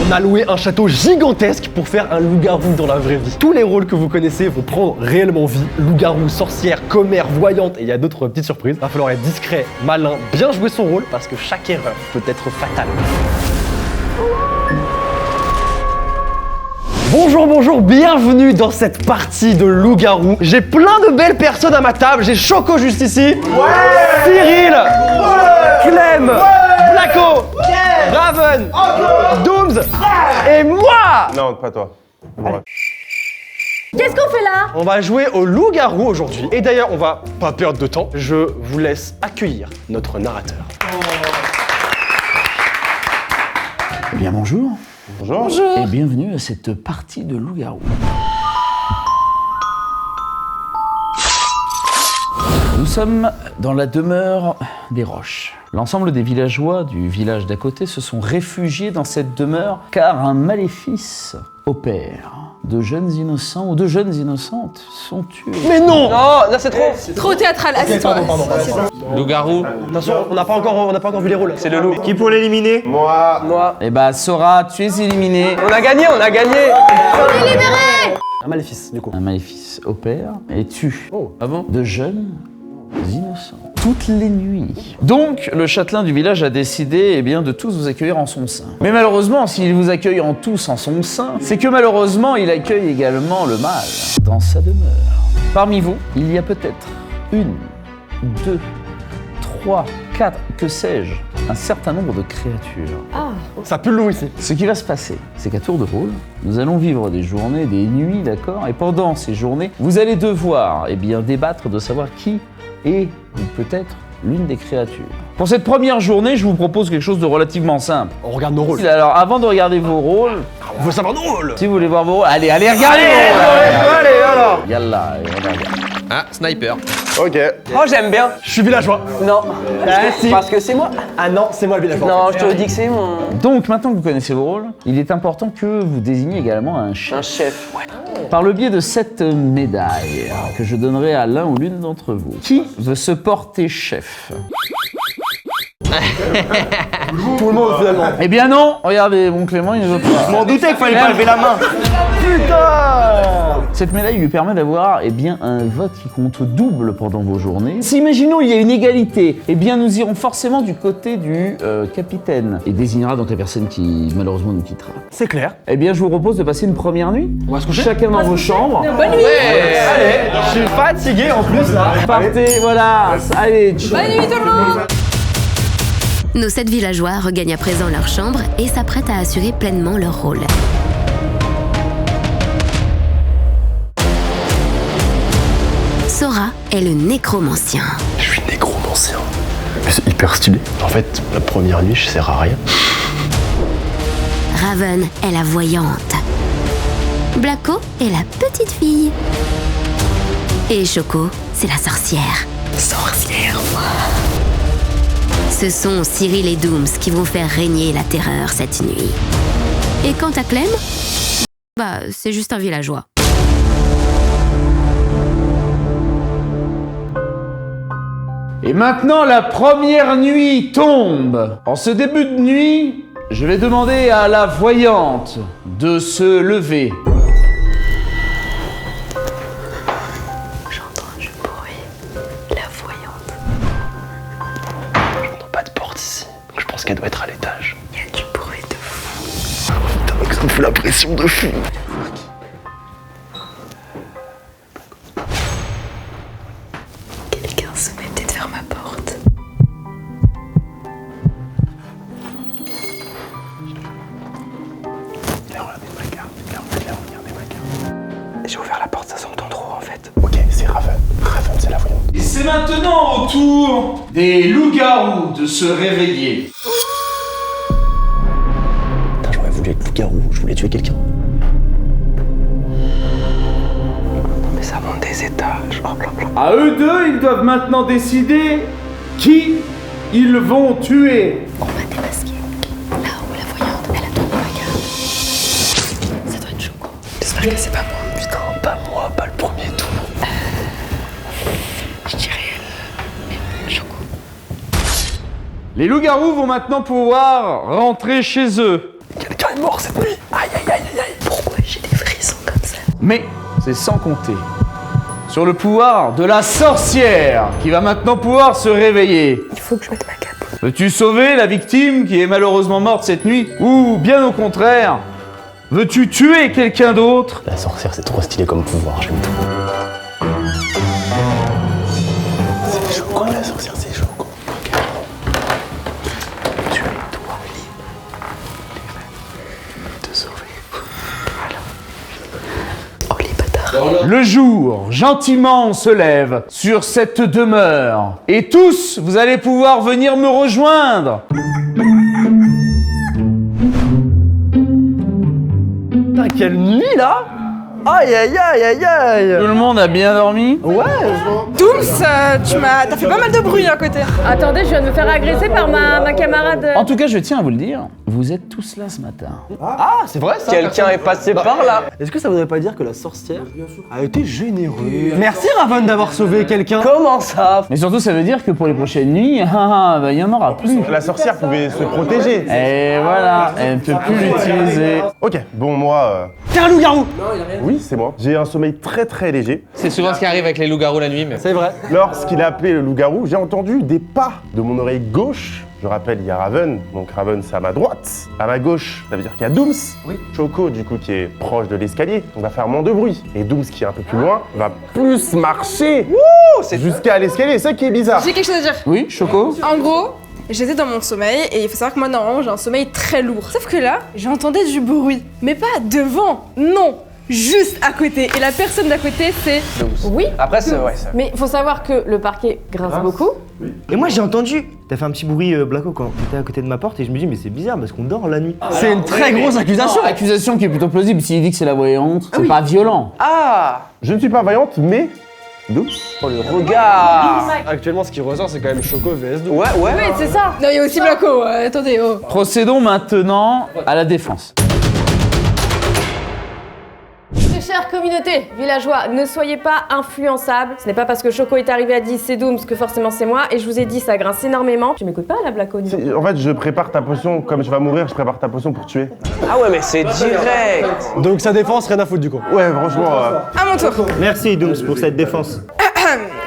On a loué un château gigantesque pour faire un loup-garou dans la vraie vie. Tous les rôles que vous connaissez vont prendre réellement vie. Loup-garou, sorcière, commère, voyante, et il y a d'autres petites surprises. Va falloir être discret, malin, bien jouer son rôle, parce que chaque erreur peut être fatale. Bonjour, bonjour, bienvenue dans cette partie de loup-garou. J'ai plein de belles personnes à ma table. J'ai Choco juste ici. Ouais. Cyril. Ouais. Clem. Ouais. Blacko. Yeah. Raven. Okay. Dooms. Et moi. Non, pas toi. Ouais. Qu'est-ce qu'on fait là? On va jouer au loup-garou aujourd'hui. Et d'ailleurs, on va pas perdre de temps. Je vous laisse accueillir notre narrateur. Eh bien, bonjour. Bonjour. Et bienvenue à cette partie de loup-garou. Nous sommes dans la demeure des Roches. L'ensemble des villageois du village d'à côté se sont réfugiés dans cette demeure car un maléfice opère. De jeunes innocents ou de jeunes innocentes sont tués. Mais non. Non, là c'est trop. Trop théâtral, assieds-toi. Loup-garou. Attention, on n'a pas encore vu les rôles. C'est le loup. Qui pour l'éliminer? Moi. Eh bah, Sora, tu es éliminé. On a gagné. On est libérés. Un maléfice, du coup. Un maléfice opère et tue Ah bon? de jeunes innocents. Toutes les nuits. Donc, le châtelain du village a décidé de tous vous accueillir en son sein. Mais malheureusement, s'il vous accueille en tous en son sein, c'est que malheureusement, il accueille également le mal dans sa demeure. Parmi vous, il y a peut-être 1, 2, 3, 4, que sais-je, un certain nombre de créatures. Ça pue le loup ici. Ce qui va se passer, c'est qu'à tour de rôle, nous allons vivre des journées, des nuits, d'accord? Et pendant ces journées, vous allez devoir débattre de savoir qui est ou peut-être l'une des créatures. Pour cette première journée, je vous propose quelque chose de relativement simple. On regarde nos rôles. Alors, avant de regarder vos rôles, On veut savoir nos rôles. si vous voulez voir vos rôles, allez, regardez vos rôles. Allez, alors. Yallah, et regarde. Ah, sniper. Ok. Oh, j'aime bien. Je suis villageois. Non. Si. Parce que c'est moi. Ah non, c'est moi le villageois. Non, je te dis que c'est mon. Donc, maintenant que vous connaissez vos rôles, il est important que vous désigniez également un chef. Un chef. Par le biais de cette médaille que je donnerai à l'un ou l'une d'entre vous. Qui veut se porter chef? Tout le monde finalement. Eh bien non, regardez, mon Clément, il ne veut pas. Je m'en doutais qu'il fallait pas lever la main. Putain. Cette médaille lui permet d'avoir un vote qui compte double pendant vos journées. Si imaginons il y a une égalité, nous irons forcément du côté du capitaine et désignera donc la personne qui malheureusement nous quittera. C'est clair. Eh bien, je vous propose de passer une première nuit. On va se coucher. Chacun dans vos chambres. Bonne nuit. Allez, je suis fatigué en plus là. Partez, voilà. Allez, Bonne nuit tout le monde. Nos 7 villageois regagnent à présent leur chambre et s'apprêtent à assurer pleinement leur rôle. Sora est le nécromancien. Je suis nécromancien. Mais c'est hyper stylé. En fait, la première nuit, je sers à rien. Raven est la voyante. Blacko est la petite fille. Et Choco, c'est la sorcière. Sorcière, moi. Ce sont Cyril et Dooms qui vont faire régner la terreur cette nuit. Et quant à Clem, c'est juste un villageois. Et maintenant, la première nuit tombe. En ce début de nuit, je vais demander à la voyante de se lever. J'entends du bruit. La voyante. J'entends pas de porte ici. Donc je pense qu'elle doit être à l'étage. Il y a du bruit de fou. Putain, ça me fout la pression de fou. Quelqu'un se met peut-être vers ma porte. Il a regardé ma carte. Il a regardé ma carte. J'ai ouvert la porte, ça s'entend trop en fait. Ok, c'est Raven. Raven, c'est la voyante. Et c'est maintenant au tour des loups-garous de se réveiller. Putain, j'aurais voulu être loup-garou. Je voulais tuer quelqu'un. Mais ça monte des étages. Oh, bla, bla. À eux deux, ils doivent maintenant décider qui ils vont tuer. On va démasquer. Là où la voyante, elle a tourné ma carte. Ça doit être Choco. J'espère que c'est pas moi. Putain, pas moi, pas le premier tour. Je dirais Choco. Les loups-garous vont maintenant pouvoir rentrer chez eux. Quelqu'un est mort cette nuit. Aïe aïe aïe aïe aïe. Pourquoi j'ai des frissons comme ça? Mais c'est sans compter sur le pouvoir de la sorcière qui va maintenant pouvoir se réveiller. Il faut que je mette ma cape. Veux-tu sauver la victime qui est malheureusement morte cette nuit? Ou bien au contraire, veux-tu tuer quelqu'un d'autre? La sorcière c'est trop stylé comme pouvoir, j'aime tout. C'est chaud quoi la sorcière, c'est chaud quoi. Tu es toi libre. Te sauver. Oh les bâtards. Le jour, gentiment, se lève sur cette demeure. Et tous, vous allez pouvoir venir me rejoindre. Putain, quelle nuit là! Aïe aïe aïe aïe aïe! Tout le monde a bien dormi? Ouais! Dooms, t'as fait pas mal de bruit à côté. Attendez, je viens de me faire agresser par ma camarade. En tout cas, je tiens à vous le dire, vous êtes tous là ce matin. Ah, c'est vrai ça! Quelqu'un est passé par là. Est-ce que ça voudrait pas dire que la sorcière a été généreuse? Merci Raven d'avoir sauvé quelqu'un! Comment ça? Mais surtout, ça veut dire que pour les prochaines nuits, il y en aura plus. La sorcière pouvait se protéger. Et voilà, elle ne peut plus l'utiliser. Ok, bon moi... T'es un loup-garou! Oui, c'est moi. J'ai un sommeil très très léger. C'est souvent ce qui arrive avec les loups-garous la nuit, mais... C'est vrai. Lorsqu'il a appelé le loup-garou, j'ai entendu des pas de mon oreille gauche. Je rappelle, il y a Raven, donc Raven c'est à ma droite. À ma gauche, ça veut dire qu'il y a Dooms. Choco, du coup, qui est proche de l'escalier, on va faire moins de bruit. Et Dooms, qui est un peu plus loin, va plus marcher jusqu'à l'escalier. C'est ça qui est bizarre. J'ai quelque chose à dire. Oui, Choco? En gros, j'étais dans mon sommeil et il faut savoir que moi, normalement, j'ai un sommeil très lourd. Sauf que là, j'entendais du bruit. Mais pas devant, non, juste à côté. Et la personne d'à côté, c'est... Oui. Après, c'est ouais, ça. Mais faut savoir que le parquet grince beaucoup. Et moi j'ai entendu, t'as fait un petit bruit Blacko quand t'étais à côté de ma porte et je me dis mais c'est bizarre parce qu'on dort la nuit. C'est une très grosse accusation! Accusation qui est plutôt plausible s'il dit que c'est la voyante. C'est pas violent. Je ne suis pas vaillante, mais... Dooms. Oh le regard. Actuellement, ce qui ressort, c'est quand même Choco vs 2. Oui, c'est ça. Non, il y a aussi Blacko, attendez, oh. Procédons maintenant à la défense. Très chère communauté, villageois, ne soyez pas influençables. Ce n'est pas parce que Choco est arrivé à 10 c'est Dooms que forcément c'est moi. Et je vous ai dit, ça grince énormément. Tu m'écoutes pas là, Blacko? En fait, je prépare ta potion, comme je vais mourir, je prépare ta potion pour tuer. Ah ouais, mais c'est direct. Donc sa défense, rien à foutre du coup. Ouais, franchement... À mon tour. Merci Dooms pour cette défense.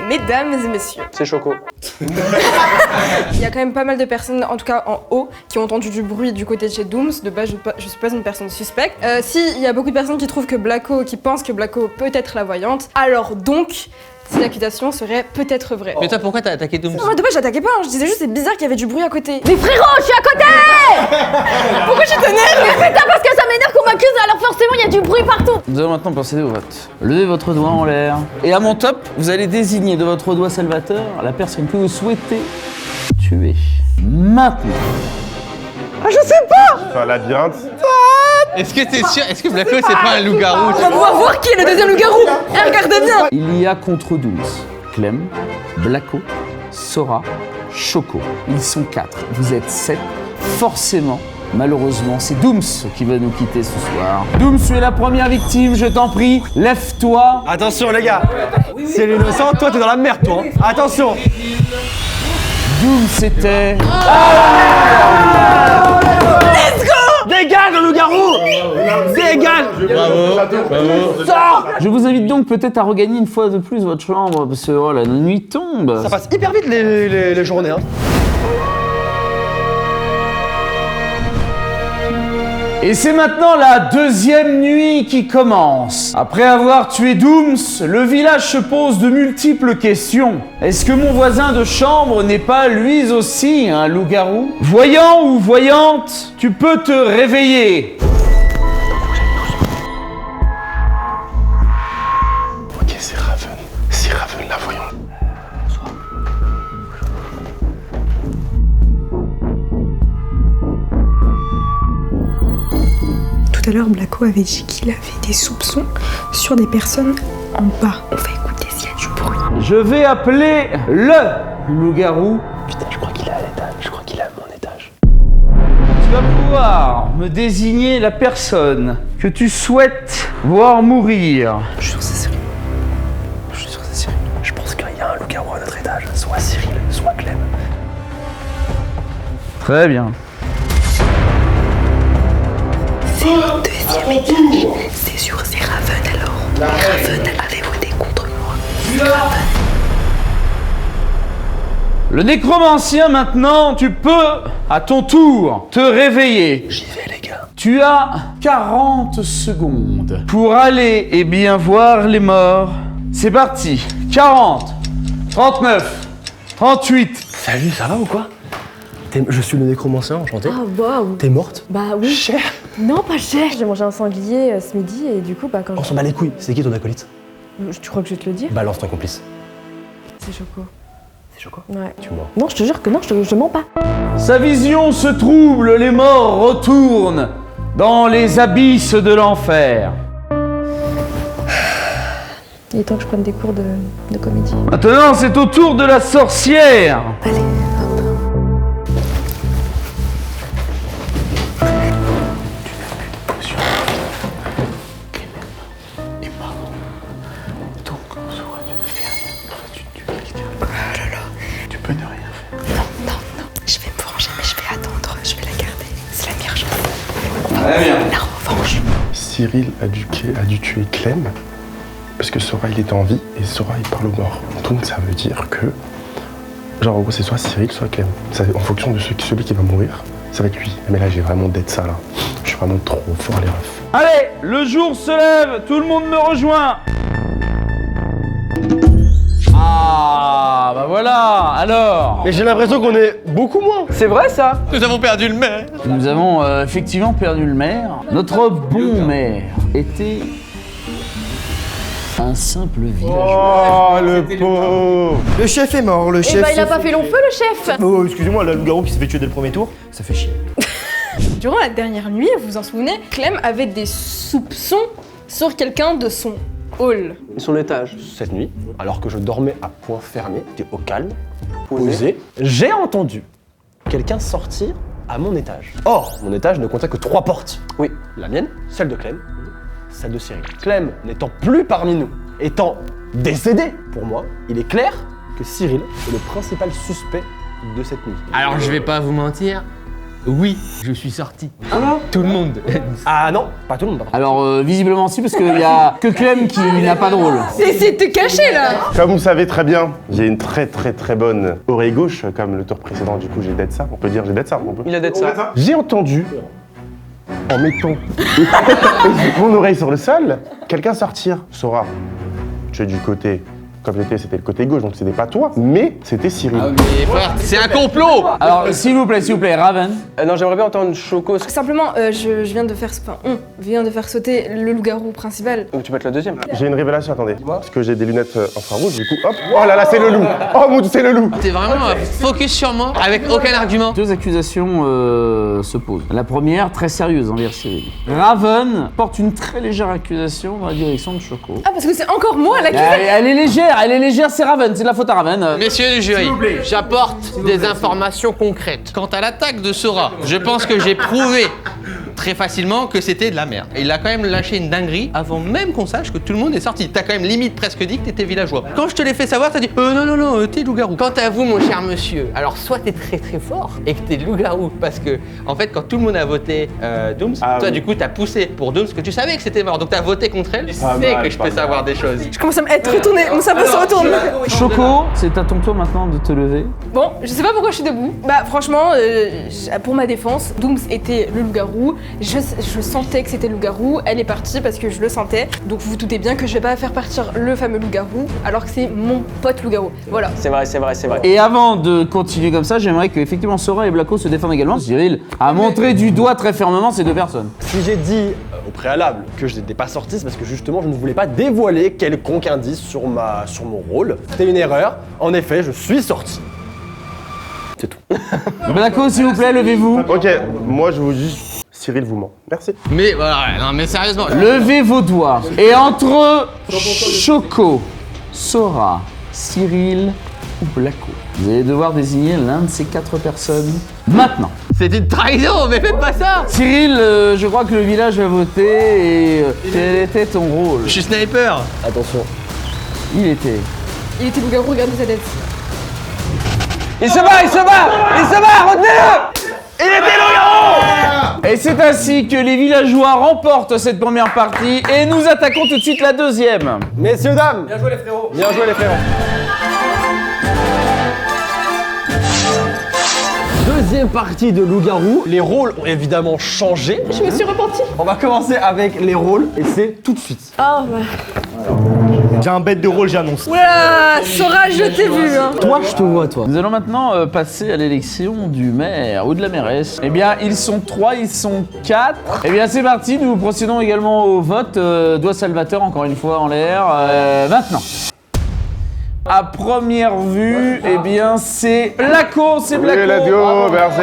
Mesdames et messieurs, C'est Choco. il y a quand même pas mal de personnes, en tout cas en haut, qui ont entendu du bruit du côté de chez Dooms. De base, je suis pas une personne suspecte. Il y a beaucoup de personnes qui trouvent que Blacko, qui pensent que Blacko peut être la voyante, alors donc, ces accusations seraient peut-être vraies. Mais toi, pourquoi t'as attaqué Dooms? Moi de base j'attaquais pas, je disais juste c'est bizarre qu'il y avait du bruit à côté. Mais frérot, je suis à côté. Pourquoi tu t'énerves? Mais putain, parce que ça m'énerve qu'on m'accuse, alors forcément il y a du bruit partout. Nous allons maintenant procéder au vote. Levez votre doigt en l'air. Et à mon top, vous allez désigner de votre doigt salvateur la personne que vous souhaitez tuer. Maintenant. Enfin, labyrinthe. Est-ce que t'es sûr? Est-ce que Blacko, c'est pas un loup-garou? On va pouvoir voir qui est le deuxième loup-garou. Eh, regardez bien. Il y a contre 12 Clem, Blacko, Sora, Choco. Ils sont 4. Vous êtes 7. Forcément, malheureusement, c'est Dooms qui va nous quitter ce soir. Dooms, tu es la première victime, je t'en prie. Lève-toi. Attention les gars! C'est l'innocent, toi t'es dans la merde toi! Hein. Attention! Dooms, c'était... Dégage le loup-garou! Dégage! Je vous invite donc peut-être à regagner une fois de plus votre chambre, parce que oh, la nuit tombe. Ça passe hyper vite les journées hein! Et c'est maintenant la deuxième nuit qui commence. Après avoir tué Dooms, le village se pose de multiples questions. Est-ce que mon voisin de chambre n'est pas lui aussi un loup-garou? Voyant ou voyante, tu peux te réveiller. Ok, c'est Raven. C'est Raven la voyante. Tout à l'heure, Blacko avait dit qu'il avait des soupçons sur des personnes en bas. On va écouter s'il y a du bruit. Je vais appeler le loup-garou. Putain, je crois qu'il est à l'étage. Je crois qu'il est à mon étage. Tu vas pouvoir me désigner la personne que tu souhaites voir mourir. Je suis sûr que c'est Cyril. Je suis sûr que c'est Cyril. Je pense qu'il y a un loup-garou à notre étage. Soit Cyril, soit Clem. Très bien. C'est au deuxième étage. C'est sûr, c'est Raven alors. Raven avait voté contre moi. C'est Raven. Le nécromancien, maintenant, tu peux, à ton tour, te réveiller. J'y vais, les gars. Tu as 40 secondes pour aller et bien voir les morts. C'est parti. 40, 39, 38. Salut, ça va ou quoi? Je suis le nécromancien, enchanté. Ah waouh. T'es morte? Bah oui. Cher. Non, pas cher. J'ai mangé un sanglier ce midi et du coup, bah quand On s'en bat les couilles. C'est qui ton acolyte? Tu crois que je vais te le dire? Balance ton complice. C'est Choco. C'est Choco? Ouais. Tu mens. Non, je te jure que non, je mens pas. Sa vision se trouble, les morts retournent dans les abysses de l'enfer. Il est temps que je prenne des cours de comédie. Maintenant, c'est au tour de la sorcière. Allez, hop. Tu peux ne rien faire. Non. Je vais me venger, mais je vais attendre. Je vais la garder. C'est la meilleure chose. Très bien. La revanche. Cyril a dû tuer Clem parce que Sora il était en vie et Sora il parle aux morts. Donc ça veut dire que, genre en gros c'est soit Cyril soit Clem. Ça, en fonction de celui qui va mourir, ça va être lui. Mais là j'ai vraiment d'être ça là. Je suis vraiment trop fort les refs. Allez, le jour se lève, tout le monde me rejoint. Ah, bah voilà, alors. Mais j'ai l'impression qu'on est beaucoup moins. C'est vrai ça? Nous avons perdu le maire. Nous avons effectivement perdu le maire. Notre bon maire était un simple villageois. Oh le pauvre. Le chef est mort, le chef. Eh bah, il a pas fait long feu, le chef. Oh, excusez-moi, le loup-garou qui s'est fait tuer dès le premier tour, ça fait chier. Durant la dernière nuit, vous vous en souvenez, Clem avait des soupçons sur quelqu'un de son hall. Son étage. Cette nuit, alors que je dormais à point fermé, j'étais au calme, posé, j'ai entendu quelqu'un sortir à mon étage. Or, mon étage ne comptait que 3 portes. Oui, la mienne, celle de Clem, celle de Cyril. Clem n'étant plus parmi nous, étant décédé, pour moi, il est clair que Cyril est le principal suspect de cette nuit. Alors je vais pas vous mentir. Oui, je suis sorti. Tout le monde. Ah non, pas tout le monde. par contre. Alors, visiblement si, parce qu'il y a que Clem qui n'a pas de rôle. C'est de te cacher là. Comme vous savez très bien, j'ai une très bonne oreille gauche, comme le tour précédent, du coup j'ai d'être ça. On peut dire j'ai d'être ça, on peut. Il a d'être ça. J'ai entendu, en mettant mon oreille sur le sol, quelqu'un sortir. Sora, tu es du côté, comme j'étais, c'était le côté gauche, donc c'était pas toi, mais c'était Cyril. Mais frère, c'est un complot. Alors, s'il vous plaît, Raven. Non, j'aimerais bien entendre Choco. Simplement, je viens de faire, on vient de faire sauter le loup-garou principal. Donc tu peux être la deuxième. J'ai une révélation, attendez. Parce que j'ai des lunettes infrarouges, du coup, hop. Oh là là, c'est le loup. Oh mon Dieu, c'est le loup. T'es vraiment focus sur moi avec aucun argument. Deux accusations se posent. La première, très sérieuse envers Cyril. Raven porte une très légère accusation dans la direction de Choco. Ah, parce que c'est encore moi l'accusé. Elle est légère, c'est Raven, c'est de la faute à Raven. Messieurs du jury, j'apporte des informations concrètes. Quant à l'attaque de Sora, je pense que j'ai prouvé très facilement que c'était de la merde. Il a quand même lâché une dinguerie avant même qu'on sache que tout le monde est sorti. T'as quand même limite presque dit que t'étais villageois. Quand je te l'ai fait savoir, t'as dit non, t'es loup-garou. Quant à vous, mon cher monsieur, alors soit t'es très fort et que t'es loup-garou parce que en fait quand tout le monde a voté Dooms, toi du coup t'as poussé pour Dooms que tu savais que c'était mort. Donc t'as voté contre elle. Tu sais que je peux savoir des choses. Je commence à être retourné, mon cerveau se retourne. Choco, c'est à ton tour maintenant de te lever. Bon, je sais pas pourquoi je suis debout. Bah franchement, pour ma défense, Dooms était le loup-garou. Je sentais que c'était le loup-garou. Elle est partie parce que je le sentais. Donc vous vous doutez bien que je vais pas faire partir le fameux loup-garou alors que c'est mon pote loup-garou. Voilà. C'est vrai. Et avant de continuer comme ça, j'aimerais que effectivement Sora et Blacko se défendent également. Cyril a montré du doigt très fermement ces deux personnes. Si j'ai dit au préalable que je n'étais pas sorti, c'est parce que justement je ne voulais pas dévoiler quelconque indice sur mon rôle. C'était une erreur. En effet, je suis sorti. C'est tout. Blacko, s'il vous plaît, levez-vous. Ok, moi je vous dis, Cyril vous ment. Merci. Mais voilà, non mais sérieusement. Levez vos doigts. Et entre Choco, Sora, Cyril ou Blacko, vous allez devoir désigner l'un de ces 4 personnes maintenant. C'est une trahison, mais faites pas ça. Cyril, je crois que le village a voté et quel était ton rôle? Je suis sniper. Attention. Il était loup-garou, regardez sa tête. Il se bat, retenez-le. Il était loup-garou! Et c'est ainsi que les villageois remportent cette première partie et nous attaquons tout de suite la deuxième. Messieurs, dames. Bien joué les frérots. Bien joué les frérots. Deuxième partie de loup-garou. Les rôles ont évidemment changé. Je me suis repentie. On va commencer avec les rôles et c'est tout de suite. Oh, ouais. J'ai un bête de rôle, j'annonce. Oula, Sora, je t'ai vu, hein. Toi, je te vois, toi. Nous allons maintenant passer à l'élection du maire ou de la mairesse. Eh bien, ils sont 3, ils sont 4. Eh bien, c'est parti, nous procédons également au vote. Doigt Salvateur, encore une fois, en l'air. Maintenant. À première vue, eh bien, c'est Blacko, c'est Blacko. Oui, let's go, merci.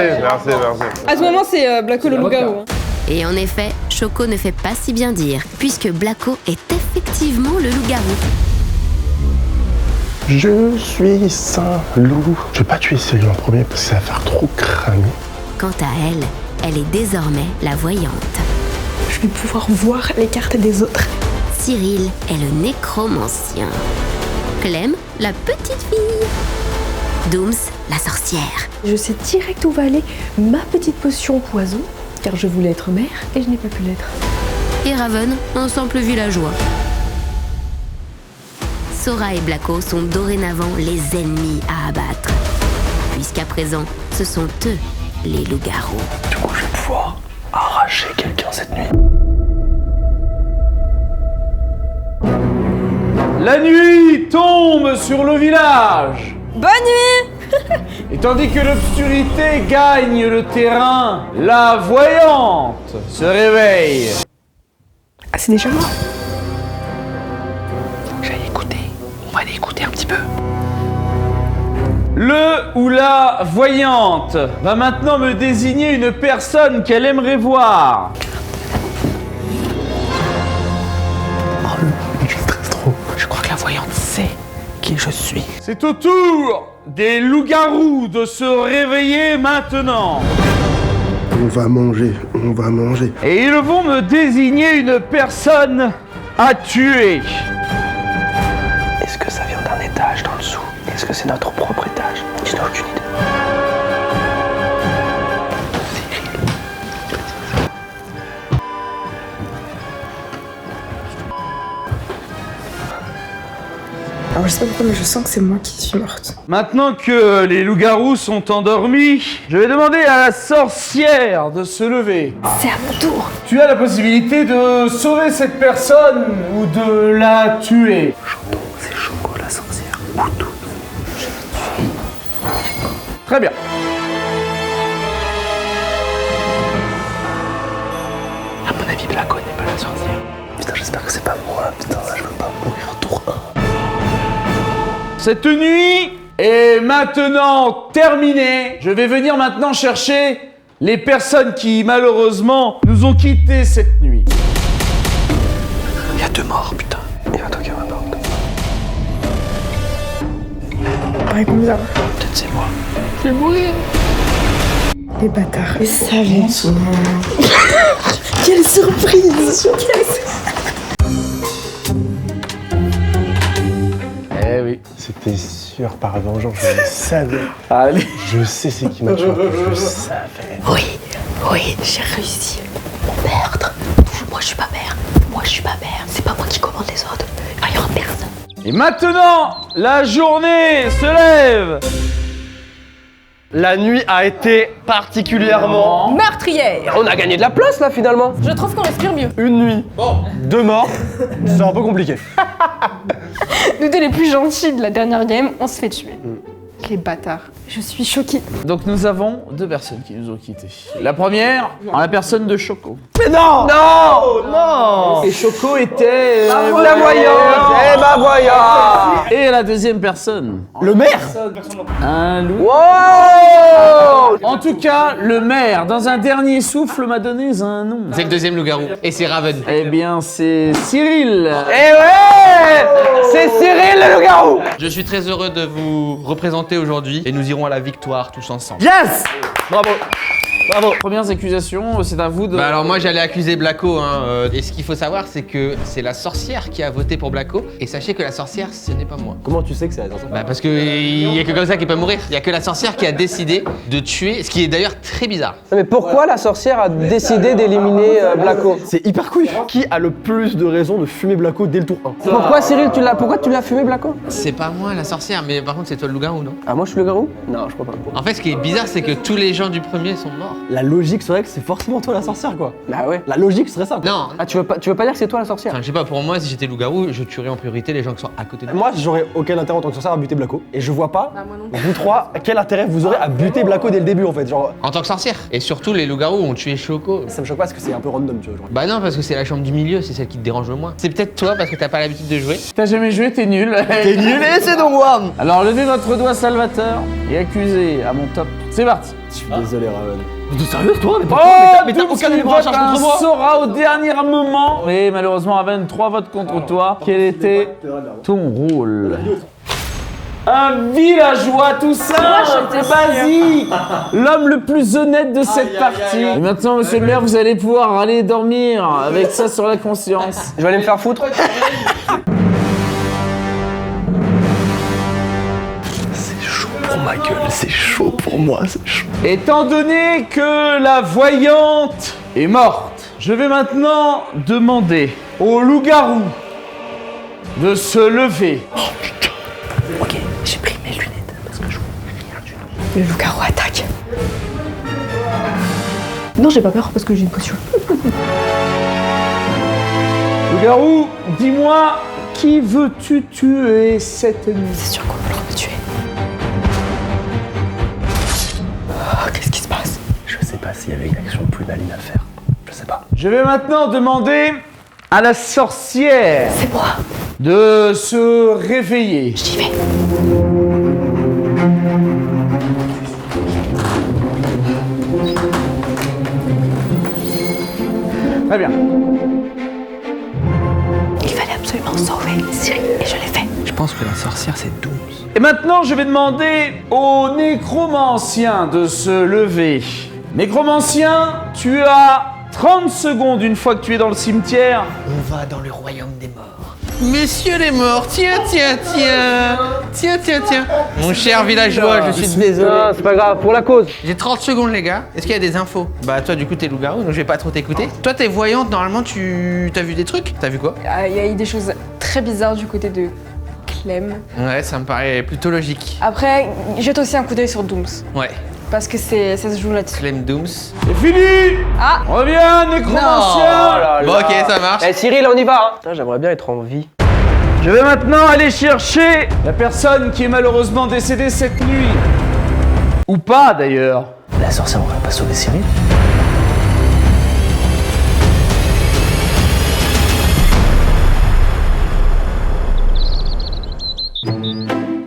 À ce moment, c'est Blacko le loup-garou. Et en effet, Choco ne fait pas si bien dire, puisque Blacko est effectivement le loup-garou. Je suis Saint-Loup. Je vais pas tuer Cyril en premier parce que ça va faire trop cramer. Quant à elle est désormais la voyante. Je vais pouvoir voir les cartes des autres. Cyril est le nécromancien. Clem, la petite fille. Dooms, la sorcière. Je sais direct où va aller ma petite potion poison, car je voulais être mère et je n'ai pas pu l'être. Et Raven, un simple villageois. Sora et Blacko sont dorénavant les ennemis à abattre. Puisqu'à présent, ce sont eux, les loups-garous. Du coup, je vais pouvoir arracher quelqu'un cette nuit. La nuit tombe sur le village. Bonne nuit. Et tandis que l'obscurité gagne le terrain, la voyante se réveille. Ah, c'est déjà moi. J'allais écouter. On va aller écouter un petit peu. Le ou la voyante va maintenant me désigner une personne qu'elle aimerait voir. Je stresse trop. Je crois que la voyante sait qui je suis. C'est au tour des loups-garous de se réveiller maintenant. On va manger. Et ils vont me désigner une personne à tuer. Est-ce que ça vient d'un étage dans le dessous? Est-ce que c'est notre propre étage? Je n'ai aucune idée. Alors je sais pas pourquoi, mais je sens que c'est moi qui suis morte. Maintenant que les loups-garous sont endormis, je vais demander à la sorcière de se lever. C'est à mon tour. Tu as la possibilité de sauver cette personne ou de la tuer. C'est Choco la sorcière. Ou tout. Très bien. À mon avis, Blacko n'est pas la sorcière. Putain, j'espère que c'est pas moi. Putain, je veux pas mourir tour 1. Cette nuit est maintenant terminée. Je vais venir maintenant chercher les personnes qui, malheureusement, nous ont quittés cette nuit. Il y a 2 morts, putain. Il y a un truc à ma mort. Ouais, combien? Peut-être c'est moi. Je vais mourir. Les bâtards. Ils savaient. Quelle surprise! Eh oui. C'était sûr par vengeance, je le savais. Allez. Je sais c'est qui m'a tué, je savais. Oui, j'ai réussi. Mon meurtre. Moi, je suis pas mère. C'est pas moi qui commande les autres. Il y aura personne. Et maintenant, la journée se lève. La nuit a été particulièrement... Meurtrière. On a gagné de la place là finalement. Je trouve qu'on respire mieux. Une nuit. Bon. 2 morts. C'est un peu compliqué. Nous deux les plus gentils de la dernière game, on se fait tuer. Les bâtards. Je suis choquée. Donc nous avons 2 personnes qui nous ont quittés. La première, en la personne de Choco. Mais non! Non. Et Choco était... La voyante! Eh ma voyante! Et la deuxième personne, Le maire? un loup. Wow! En tout cas, le maire, dans un dernier souffle, m'a donné un nom. C'est le deuxième loup-garou. Et c'est Raven. Eh bien, c'est Cyril. Eh ouais! C'est Cyril le loup-garou! Je suis très heureux de vous représenter aujourd'hui et nous irons à la victoire tous ensemble. Yes! Bravo! Bravo. Premières accusations, c'est à vous de... Bah alors moi j'allais accuser Blacko, hein. Et ce qu'il faut savoir c'est que c'est la sorcière qui a voté pour Blacko. Et sachez que la sorcière ce n'est pas moi. Comment tu sais que c'est la sorcière? Bah parce que il y a que comme ça qui peut mourir. Il y a que la sorcière qui a décidé de tuer, ce qui est d'ailleurs très bizarre. Mais pourquoi la sorcière a décidé d'éliminer Blacko? C'est hyper cool. Qui a le plus de raisons de fumer Blacko dès le tour 1? Pourquoi Cyril, pourquoi tu l'as fumé Blacko? C'est pas moi la sorcière, mais par contre c'est toi le loup-garou, non? Ah moi je suis le garou? Non, je crois pas. En fait ce qui est bizarre c'est que tous les gens du premier sont morts. La logique serait que c'est forcément toi la sorcière quoi. Bah ouais. La logique serait ça. Non. Ah tu veux pas dire que c'est toi la sorcière? Enfin je sais pas, pour moi si j'étais loup-garou, je tuerais en priorité les gens qui sont à côté de moi. Moi j'aurais aucun intérêt en tant que sorcière à buter Blacko. Et je vois pas, vous trois, quel intérêt vous aurez à buter Blacko dès le début en fait. Genre. En tant que sorcière. Et surtout les loups-garous ont tué Choco. Ça me choque pas parce que c'est un peu random tu vois. Genre. Bah non parce que c'est la chambre du milieu, c'est celle qui te dérange le moins. C'est peut-être toi parce que t'as pas l'habitude de jouer. T'as jamais joué, t'es nul. T'es nul et c'est donc moi. Alors levez votre doigt Salvateur et accusez à mon top. C'est parti. Je suis désolé Raven. Mais sérieux toi? Mais t'as aucun élément à charge contre moi. Sora au dernier moment. Oui, malheureusement, Raven, 3 votes contre toi. Quel était ton rôle? Un villageois tout simple, basique, l'homme le plus honnête de cette partie. Et maintenant, monsieur le maire, vous allez pouvoir aller dormir avec ça sur la conscience. Je vais aller me faire foutre. C'est chaud pour ma gueule, c'est chaud pour moi, c'est chaud. Étant donné que la voyante est morte, je vais maintenant demander au loup-garou de se lever. Oh putain. Ok, j'ai pris mes lunettes parce que je vois rien du tout. Le loup-garou attaque. Non, j'ai pas peur parce que j'ai une potion. Loup-garou, dis-moi, qui veux-tu tuer cette nuit? C'est sûr qu'on va le tuer. Oh, qu'est-ce qui se passe? Je sais pas s'il y avait une action plus maligne à faire. Je sais pas. Je vais maintenant demander à la sorcière. C'est moi. De se réveiller. J'y vais. Très bien. Il fallait absolument sauver Cyril et je l'ai fait. Je pense que la sorcière c'est Dooms. Et maintenant, je vais demander au nécromancien de se lever. Nécromancien, tu as 30 secondes une fois que tu es dans le cimetière. On va dans le royaume des morts. Messieurs les morts, tiens. Mon cher villageois, je suis désolé. Non, c'est pas grave, pour la cause. J'ai 30 secondes les gars. Est-ce qu'il y a des infos? Bah toi du coup t'es loup-garou donc je vais pas trop t'écouter. Toi t'es voyante, normalement tu t'as vu des trucs? T'as vu quoi? Il y a eu des choses très bizarres du côté de Clem. Ouais, ça me paraît plutôt logique. Après, jette aussi un coup d'œil sur Dooms. Ouais. Parce que ça se joue là-dessus. Clem Dooms. C'est fini. Ah. Reviens, nécromancien. Bon ok, ça marche. Eh Cyril, on y va hein. Putain, j'aimerais bien être en vie. Je vais maintenant aller chercher la personne qui est malheureusement décédée cette nuit. Ou pas d'ailleurs. La sorcière, on va pas sauver Cyril?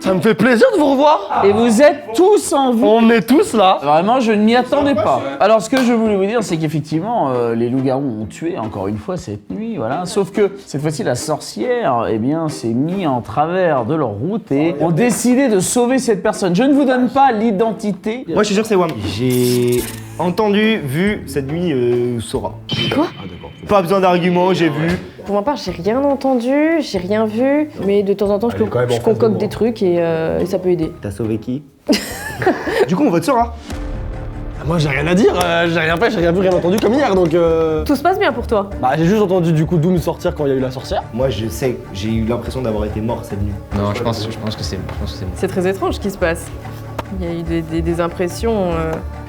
Ça me fait plaisir de vous revoir. Et vous êtes tous en vie. On est tous là. Vraiment, je ne m'y attendais pas. Alors, ce que je voulais vous dire, c'est qu'effectivement, les loups-garous ont tué encore une fois cette nuit, voilà. Sauf que cette fois-ci, la sorcière, eh bien, s'est mise en travers de leur route et ont décidé de sauver cette personne. Je ne vous donne pas l'identité. Moi, je suis sûr que c'est Wam. J'ai entendu, vu cette nuit Sora. Quoi? Ah, d'accord. Pas besoin d'arguments, j'ai vu. Pour ma part, j'ai rien entendu, j'ai rien vu, mais de temps en temps, je concocte des trucs et ça peut aider. T'as sauvé qui? Du coup, on vote Sora. Moi j'ai rien à dire, j'ai rien fait, j'ai rien vu, rien entendu comme hier donc Tout se passe bien pour toi? Bah j'ai juste entendu du coup Doom sortir quand il y a eu la sorcière. Moi, je sais, j'ai eu l'impression d'avoir été mort cette nuit. Non, je pense que c'est moi. C'est très étrange ce qui se passe. Il y a eu des impressions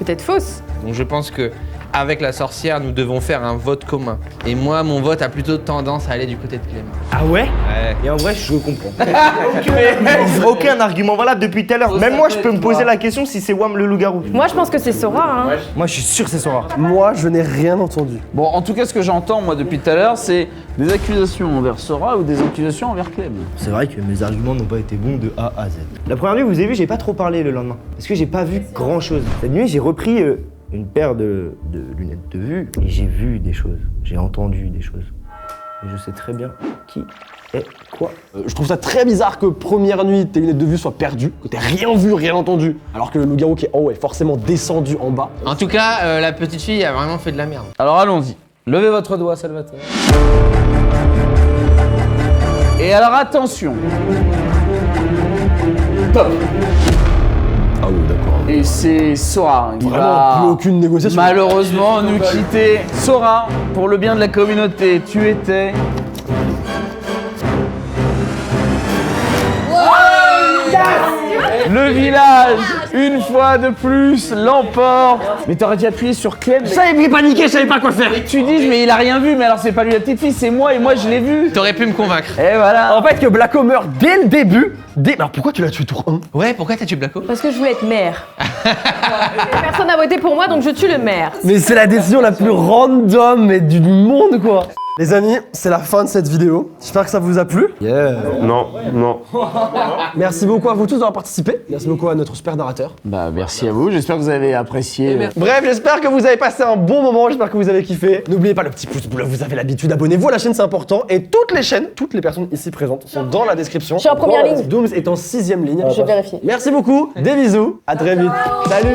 peut-être fausses. Donc je pense que avec la sorcière, nous devons faire un vote commun. Et moi, mon vote a plutôt tendance à aller du côté de Clem. Ah ouais? Ouais. Et en vrai, je comprends. Aucun argument valable depuis tout à l'heure. Même moi, je peux me poser la question si c'est Wam le loup-garou. Moi, je pense que c'est Sora, hein. Moi, je suis sûr que c'est Sora. Moi je n'ai rien entendu. Bon, en tout cas, ce que j'entends, moi, depuis tout à l'heure, c'est des accusations envers Sora ou des accusations envers Clem. C'est vrai que mes arguments n'ont pas été bons de A à Z. La première nuit, vous avez vu, j'ai pas trop parlé le lendemain. Parce que j'ai pas vu grand chose. Cette nuit, j'ai repris une paire de lunettes de vue et j'ai vu des choses. J'ai entendu des choses. Et je sais très bien qui est quoi. Je trouve ça très bizarre que première nuit, tes lunettes de vue soient perdues, que t'aies rien vu, rien entendu, alors que le loup-garou qui est en haut est forcément descendu en bas. En tout cas, la petite fille a vraiment fait de la merde. Alors allons-y. Levez votre doigt, Salvatore. Et alors attention. Top. Ah oui, d'accord. Et c'est Sora qui Vraiment, va plus aucune négociation. malheureusement nous quitter. Sora, pour le bien de la communauté, tu étais... Le village, une fois de plus, l'emporte. Mais t'aurais dû appuyer sur Clem. Je savais paniquer, je savais pas quoi faire. Et tu dis, mais il a rien vu, mais alors c'est pas lui la petite fille, c'est moi, et moi je l'ai vu. T'aurais pu me convaincre. Et voilà. En fait, que Blacko meurt dès le début. Alors pourquoi tu l'as tué tour 1? Ouais, pourquoi t'as tué Blacko? Parce que je voulais être maire. Personne n'a voté pour moi, donc je tue le maire. Mais c'est la décision la plus random et du monde, quoi. Les amis, c'est la fin de cette vidéo. J'espère que ça vous a plu. Non, non. Merci beaucoup à vous tous d'avoir participé. Merci beaucoup à notre super narrateur. Bah merci à vous, j'espère que vous avez apprécié. Bref, j'espère que vous avez passé un bon moment, j'espère que vous avez kiffé. N'oubliez pas le petit pouce bleu, vous avez l'habitude, abonnez-vous à la chaîne, c'est important. Et toutes les chaînes, toutes les personnes ici présentes sont dans la description. Je suis en première ligne. Dooms est en 6ème ligne. Je vais vérifier. Merci beaucoup, des bisous, à très vite. Salut.